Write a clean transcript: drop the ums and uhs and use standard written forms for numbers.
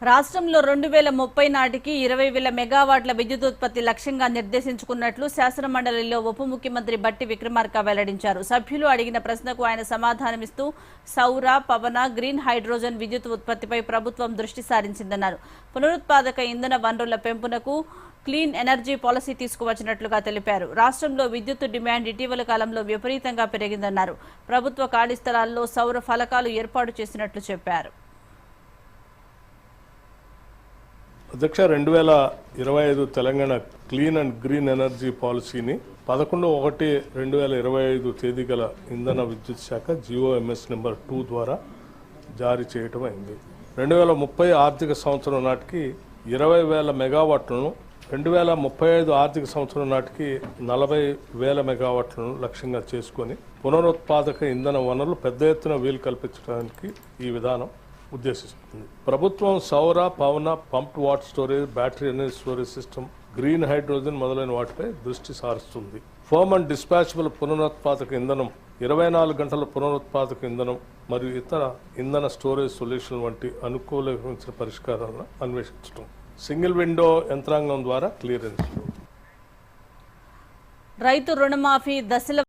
రాష్ట్రంలో 2030 నాటికి 20,000 మెగావాట్ల విద్యుత్ ఉత్పత్తి లక్ష్యంగా నిర్దేశించుకున్నట్లు శాసనమండలిలో ఉప ముఖ్యమంత్రి బట్టి విక్రమార్క వెల్లడించారు. సభ్యులు అడిగిన ప్రశ్నకు ఆయన సమాధానమిస్తూ సౌర, పవన, గ్రీన్ హైడ్రోజన్ విద్యుత్ ఉత్పత్తిపై ప్రభుత్వం దృష్టి సారించిందన్నారు. పునరుత్పాదక ఇంధన వనరుల పెంపునకు క్లీన్ ఎనర్జీ పాలసీ తీసుకువచ్చినట్లుగా తెలిపారు. రాష్ట్రంలో విద్యుత్ డిమాండ్ ఇటీవల కాలంలో విపరీతంగా పెరిగిందన్నారు. ప్రభుత్వ ఖాళీ స్థలాల్లో సౌర ఫలకాలు ఏర్పాటు చేసినట్లు చెప్పారు. అధ్యక్ష 2025 Telangana clean and green energy పాలసీని 11/1/2025 తేదీ గల ఇంధన విద్యుత్ శాఖ GOMS నెంబర్ 2 ద్వారా జారీ చేయటం అయింది. 2030 ఆర్థిక సంవత్సరం నాటికి 20,000 మెగావాట్లను, 2035 ఆర్థిక సంవత్సరం నాటికి 40,000 మెగావాట్లను లక్ష్యంగా చేసుకొని పునరుత్పాదక ఇంధన వనరులు పెద్ద ఎత్తున వీలు కల్పించడానికి ఈ విధానం ఉద్దేశిస్తుంది. ప్రభుత్వం సౌర, పవన, pumped water storage, battery energy storage system, green hydrogen మొదలైన వాటిపై దృష్టి సారిస్తుంది. ఫర్మ్ అండ్ డిస్పాచబుల్ పునరుత్పాదక ఇంధనం, 24 గంటల పునరుత్పాదక ఇంధనం మరియు ఇతర ఇంధన స్టోరేజ్ సొల్యూషన్ వంటి అనుకూలమైన పరిష్కారాలను అన్వేషించడం, సింగిల్ విండో యంత్రాంగం ద్వారా క్లియరెన్స్. రైతు రుణమాఫీ దశల